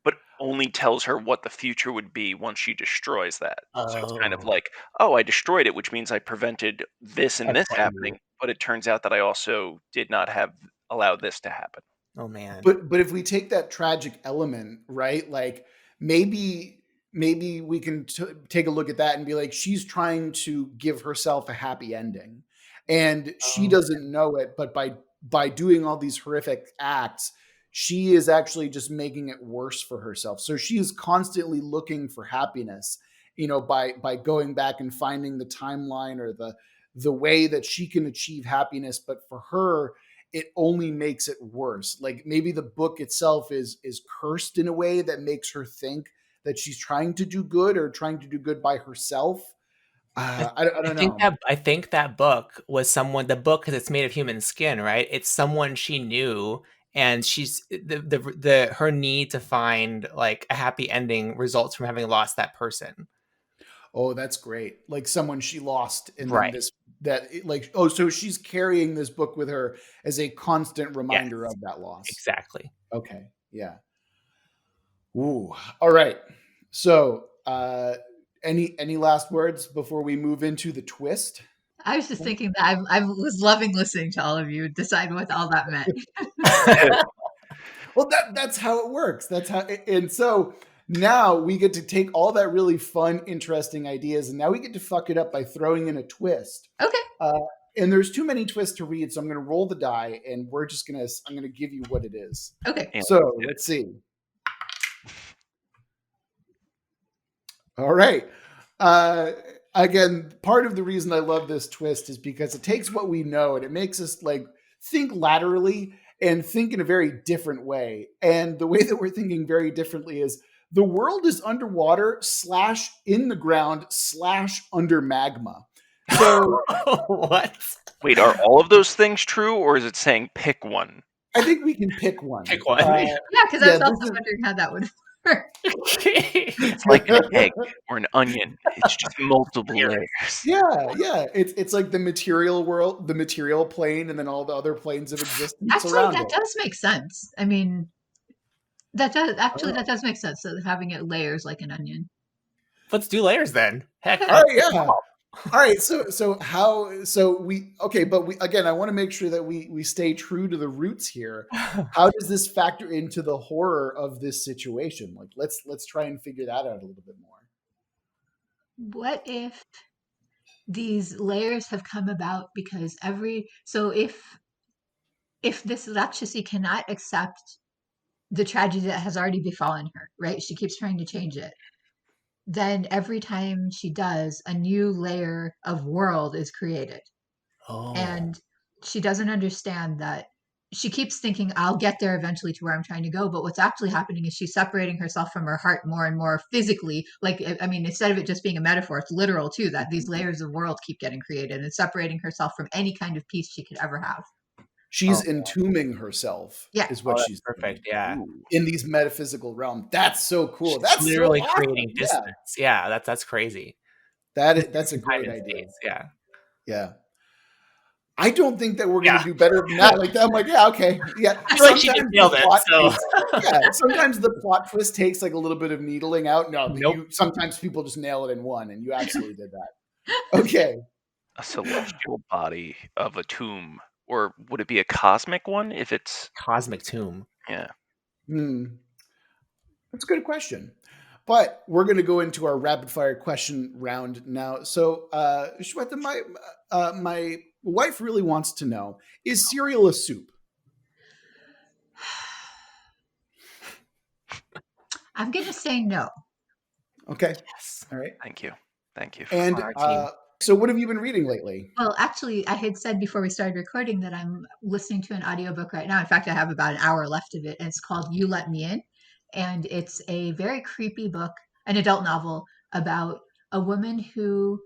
But only tells her what the future would be once she destroys that. So it's kind of Oh. like, oh, I destroyed it, which means I prevented this and That's this happening, but it turns out that I also did not have allowed this to happen. Oh man. But if we take that tragic element, right? Like maybe we can take a look at that and be like, she's trying to give herself a happy ending, and she doesn't know it. But by doing all these horrific acts, she is actually just making it worse for herself. So she is constantly looking for happiness, by going back and finding the timeline or the way that she can achieve happiness. But for her, it only makes it worse. Like maybe the book itself is cursed in a way that makes her think that she's trying to do good or trying to do good by herself. I don't know. I think that book was the book, because it's made of human skin, right? It's someone she knew, and she's her need to find like a happy ending results from having lost that person. Oh, that's great. Like someone she lost, and Right. so she's carrying this book with her as a constant reminder of that loss. Exactly. Okay. Yeah. Ooh. All right. So, any last words before we move into the twist? I was just thinking that I was loving listening to all of you decide what all that meant. Well, that's how it works. And so now we get to take all that really fun, interesting ideas, and now we get to fuck it up by throwing in a twist. Okay. And there's too many twists to read, so I'm going to roll the die, and I'm going to give you what it is. Okay. So let's see. All right. Again, part of the reason I love this twist is because it takes what we know and it makes us like think laterally and think in a very different way. And the way that we're thinking very differently is the world is underwater / in the ground / under magma. So what? Wait, are all of those things true, or is it saying pick one? I think we can pick one. Pick one. Yeah, because I was also wondering how that would work. It's like an egg or an onion. It's just multiple layers. Yeah. It's like the material world, the material plane, and then all the other planes of existence around that it. does make sense. I mean, that does make sense. So having it layers like an onion. Let's do layers then. Heck. All right, yeah. All right, so I want to make sure that we stay true to the roots here. How does this factor into the horror of this situation? Like, let's try and figure that out a little bit more. What if these layers have come about because if this Rakshasi cannot accept the tragedy that has already befallen her, right? She keeps trying to change it. Then every time she does, a new layer of world is created. Oh, And she doesn't understand that she keeps thinking, I'll get there eventually to where I'm trying to go. But what's actually happening is she's separating herself from her heart more and more physically. Like, I mean, instead of it just being a metaphor, it's literal too, that these layers of world keep getting created and separating herself from any kind of peace she could ever have. She's Oh. entombing herself, Yeah. is what that's she's perfect. doing Yeah, in these metaphysical realms. That's so cool. she's That's so literally awesome. creating distance. Yeah, that's crazy. That's a Time great and idea. space, yeah. Yeah. I don't think that we're going Yeah. to do better than that. Like, I'm like, yeah, okay, yeah. I feel like she just nailed it. So Sometimes the plot twist takes like a little bit of needling out. No, but Nope. sometimes people just nail it in one, and you absolutely did that. Okay. A celestial body of a tomb, or would it be a cosmic one if it's Cosmic tomb. yeah? That's a good question. But we're going to go into our rapid fire question round now. So, Shweta, my wife really wants to know: is cereal a soup? I'm going to say no. Okay. Yes. All right. Thank you. And our team. so, what have you been reading lately? Well, actually, I had said before we started recording that I'm listening to an audiobook right now. In fact, I have about an hour left of it, and it's called You Let Me In. And it's a very creepy book, an adult novel about a woman who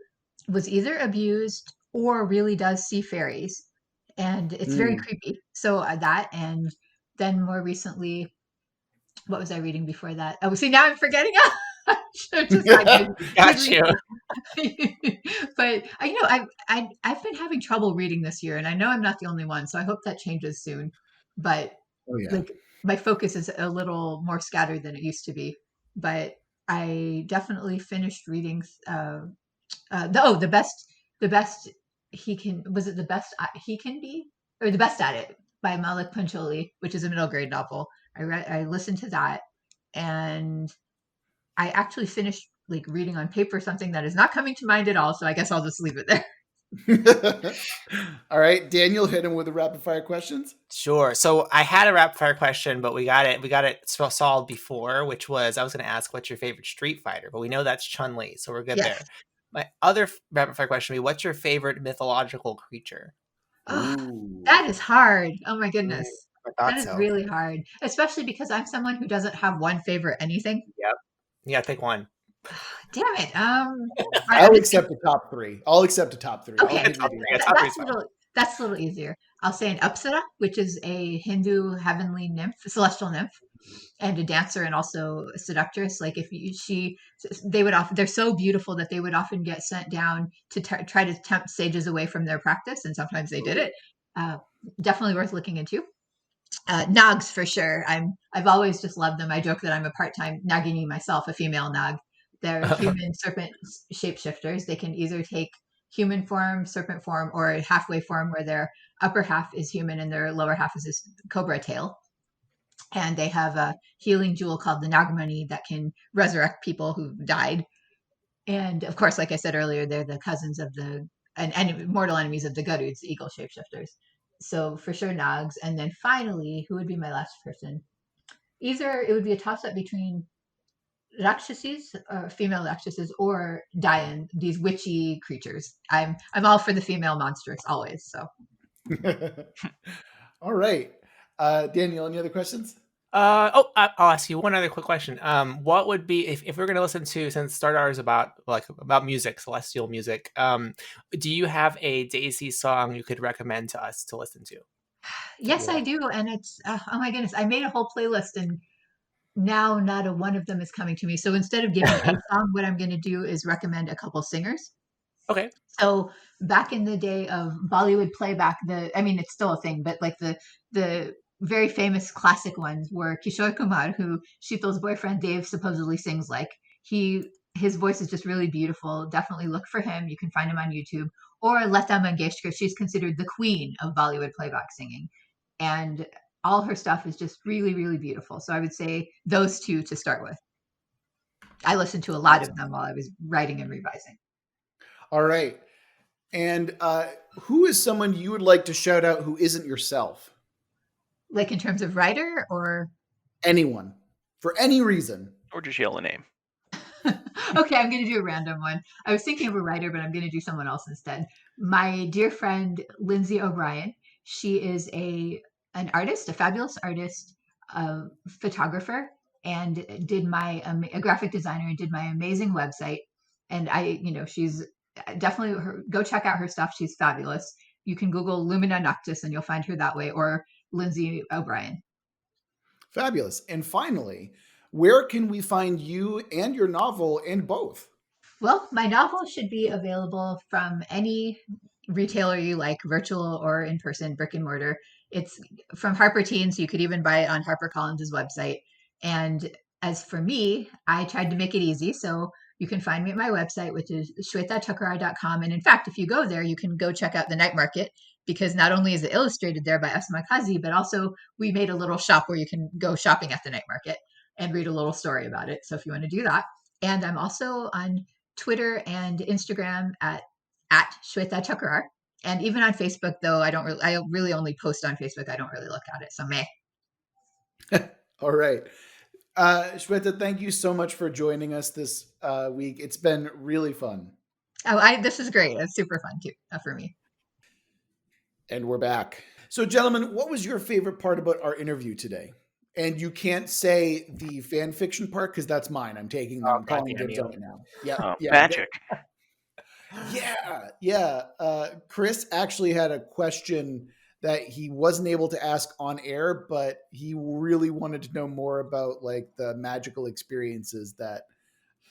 was either abused or really does see fairies. And it's very creepy. So and then more recently, what was I reading before that? Oh, see, now I'm forgetting. Just Got you. But I've been having trouble reading this year, and I know I'm not the only one, so I hope that changes soon. But Oh yeah. like my focus is a little more scattered than it used to be. But I definitely finished reading the best he can was it the best he can be or the best at it by Malik Pancholi, which is a middle grade novel. I listened to that, and I actually finished like reading on paper something that is not coming to mind at all. So I guess I'll just leave it there. All right, Daniel, hit him with the rapid fire questions. Sure. So I had a rapid fire question, but we got it solved before, which was I was going to ask what's your favorite Street Fighter, but we know that's Chun-Li, so we're good there. My other rapid fire question would be, what's your favorite mythological creature? Oh, that is hard. Oh my goodness. That is so. really hard, especially because I'm someone who doesn't have one favorite anything. Yep. Yeah, pick one. Damn it. I'll accept the top three. Okay, I'll that's a little easier. I'll say an Apsara, which is a Hindu heavenly nymph, celestial nymph, and a dancer and also a seductress. Like they're so beautiful that they would often get sent down to try to tempt sages away from their practice, and sometimes they did it. Definitely worth looking into. Nags for sure. I've always just loved them. I joke that I'm a part-time Nagini myself, a female Nag. They're human serpent shapeshifters. They can either take human form, serpent form, or a halfway form where their upper half is human and their lower half is this cobra tail. And they have a healing jewel called the Nagamani that can resurrect people who've died. And of course, like I said earlier, they're the cousins of and mortal enemies of the Garuds, the eagle shapeshifters. So for sure, Nags. And then finally, who would be my last person? Either it would be a toss-up between Rakshasis, female Rakshasis, or Dayan, these witchy creatures. I'm all for the female monstrous always. So. All right, Daniel. Any other questions? I'll ask you one other quick question. What would be if we're going to listen to, since Stardar is about music, celestial music? Do you have a Daisy song you could recommend to us to listen to? Yes, I do, and it's oh my goodness! I made a whole playlist, and now not a one of them is coming to me. So instead of giving a song, what I'm going to do is recommend a couple singers. Okay. So back in the day of Bollywood playback, it's still a thing, but like the very famous classic ones were Kishore Kumar, who Sheetal's boyfriend Dave supposedly sings like. He his voice is just really beautiful. Definitely look for him. You can find him on YouTube. Or Lata Mangeshkar. She's considered the queen of Bollywood playback singing. And all her stuff is just really, really beautiful. So I would say those two to start with. I listened to a lot of them while I was writing and revising. All right. And who is someone you would like to shout out who isn't yourself? Like in terms of writer or? Anyone. For any reason. Or just yell a name. Okay, I'm going to do a random one. I was thinking of a writer, but I'm going to do someone else instead. My dear friend, Lindsay O'Brien. She is an artist, a fabulous artist, a photographer, and a graphic designer, and did my amazing website. And she's definitely go check out her stuff. She's fabulous. You can Google Lumina Noctis and you'll find her that way, or Lindsay O'Brien. Fabulous. And finally, where can we find you and your novel and both? Well, my novel should be available from any retailer you like, virtual or in person, brick and mortar. It's from Harper Teen, so you could even buy it on HarperCollins' website. And as for me, I tried to make it easy. So you can find me at my website, which is shweta.thakrar.com. And in fact, if you go there, you can go check out the night market, because not only is it illustrated there by Asma Kazi, but also we made a little shop where you can go shopping at the night market and read a little story about it. So if you want to do that. And I'm also on Twitter and Instagram at Shveta Thakrar. And even on Facebook, though, I really only post on Facebook. I don't really look at it. So meh. All right. Shveta, thank you so much for joining us this week. It's been really fun. Oh, this is great. It's super fun too for me. And we're back. So, gentlemen, what was your favorite part about our interview today? And you can't say the fan fiction part because that's mine. I'm taking them. I'm calling dibs on it now. Yeah, Magic. Yeah. Chris actually had a question that he wasn't able to ask on air, but he really wanted to know more about like the magical experiences that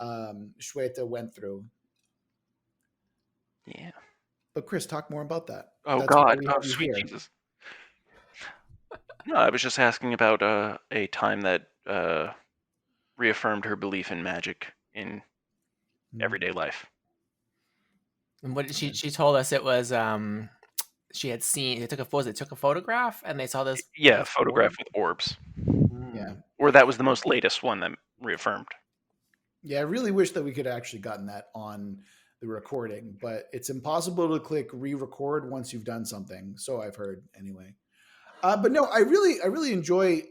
Shweta went through. Yeah. But Chris, talk more about that. Oh, That's God. why we have Oh, you sweet here. Jesus. No, I was just asking about a time that reaffirmed her belief in magic in everyday life. And what she told us it was she had seen they took a photograph and they saw this photograph with orbs. Yeah. Or that was the most latest one that reaffirmed. Yeah, I really wish that we could have actually gotten that on the recording, but it's impossible to click re-record once you've done something. So I've heard anyway. But no, I really enjoy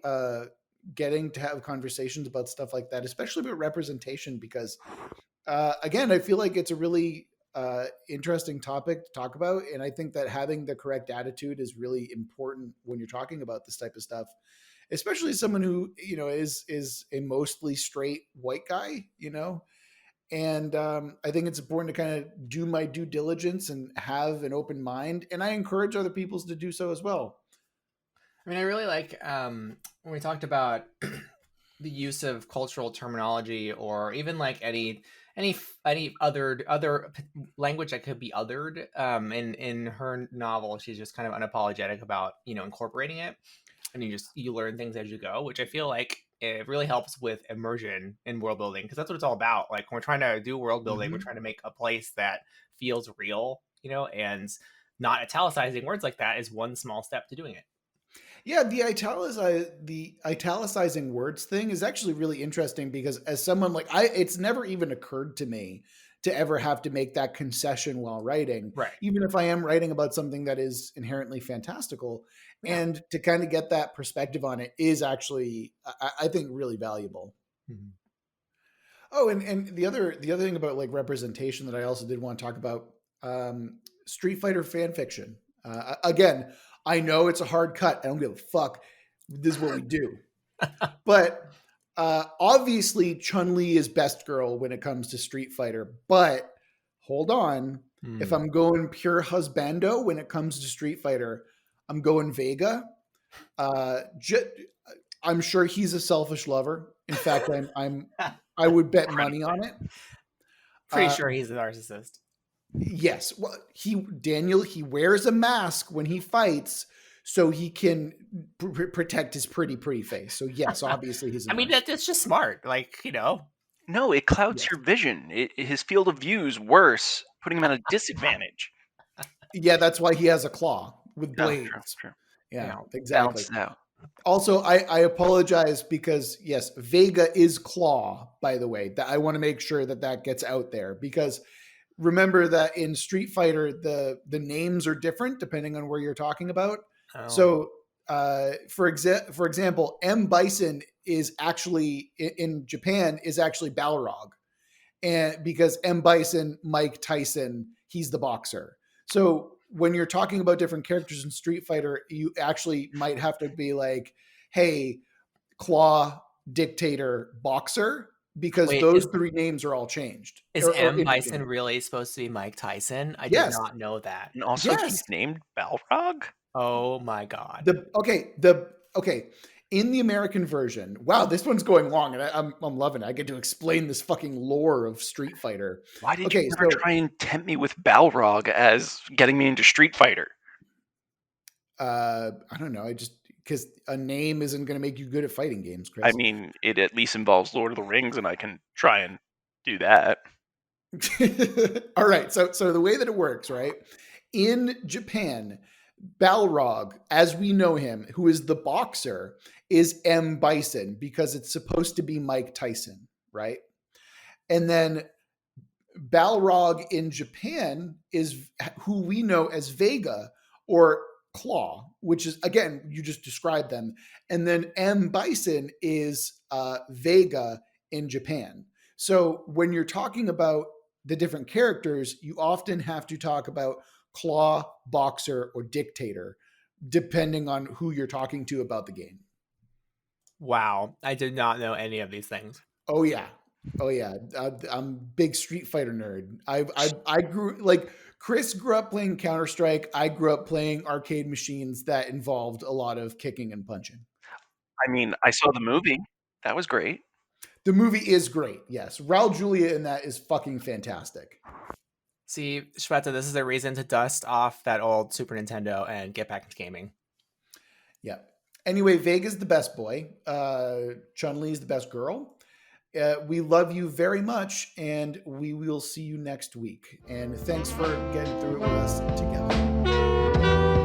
getting to have conversations about stuff like that, especially about representation, because again, I feel like it's a really interesting topic to talk about. And I think that having the correct attitude is really important when you're talking about this type of stuff, especially someone who, is a mostly straight white guy, And I think it's important to kind of do my due diligence and have an open mind. And I encourage other people to do so as well. I mean, I really like when we talked about the use of cultural terminology, or even like any other language that could be othered. In her novel, she's just kind of unapologetic about incorporating it, and you learn things as you go, which I feel like it really helps with immersion in world building, because that's what it's all about. Like when we're trying to do world building, we're trying to make a place that feels real, and not italicizing words like that is one small step to doing it. Yeah, the italicizing words thing is actually really interesting, because as someone it's never even occurred to me to ever have to make that concession while writing, right? Even if I am writing about something that is inherently fantastical, and to kind of get that perspective on it is actually, I think, really valuable. Mm-hmm. Oh, and the other thing about like representation that I also did want to talk about, Street Fighter fan fiction. Again, I know it's a hard cut. I don't give a fuck. This is what we do. But obviously, Chun-Li is best girl when it comes to Street Fighter. But hold on. If I'm going pure husbando when it comes to Street Fighter, I'm going Vega. I'm sure he's a selfish lover. In fact, I would bet money on it. Pretty sure he's a narcissist. Yes. Well, he wears a mask when he fights so he can protect his pretty face. So yes, obviously he's I mean, that's just smart. Like, No, it clouds Yes. your vision. His field of view is worse, putting him at a disadvantage. Yeah, that's why he has a claw with Oh, blades. true. Yeah, exactly. Balances out. Also, I apologize because yes, Vega is claw, by the way. That I want to make sure that gets out there, because remember that in Street Fighter the names are different depending on where you're talking about. Oh. So for example, M Bison is actually in Japan is actually Balrog, and because M Bison, Mike Tyson, he's the boxer. So when you're talking about different characters in Street Fighter, you actually might have to be like, hey, Claw, Dictator, Boxer, because Wait, those three names are all changed. is M. Bison interchanged. really supposed to be Mike Tyson? I did Yes. not know that. And also, Yes. he's named Balrog? Oh my god. Okay. In the American version, wow, this one's going long, and I'm loving it. I get to explain this fucking lore of Street Fighter. Why did you ever try and tempt me with Balrog as getting me into Street Fighter? I don't know. I just because a name isn't going to make you good at fighting games, Chris. I mean, it at least involves Lord of the Rings, and I can try and do that. All right. So the way that it works, right? In Japan, Balrog, as we know him, who is the boxer, is M. Bison because it's supposed to be Mike Tyson, right? And then Balrog in Japan is who we know as Vega or Claw, which is, again, you just described them. And then M. Bison is Vega in Japan. So when you're talking about the different characters, you often have to talk about Claw, Boxer, or Dictator, depending on who you're talking to about the game. Wow, I did not know any of these things. Oh yeah, I'm a big Street Fighter nerd. I grew like Chris grew up playing Counter-Strike. I grew up playing arcade machines that involved a lot of kicking and punching. I mean, I saw the movie. That was great. The movie is great. Yes, Raul Julia in that is fucking fantastic. See, Shveta, this is a reason to dust off that old Super Nintendo and get back into gaming. Yeah. Anyway, Vega's the best boy. Chun-Li's the best girl. We love you very much, and we will see you next week. And thanks for getting through it with us together.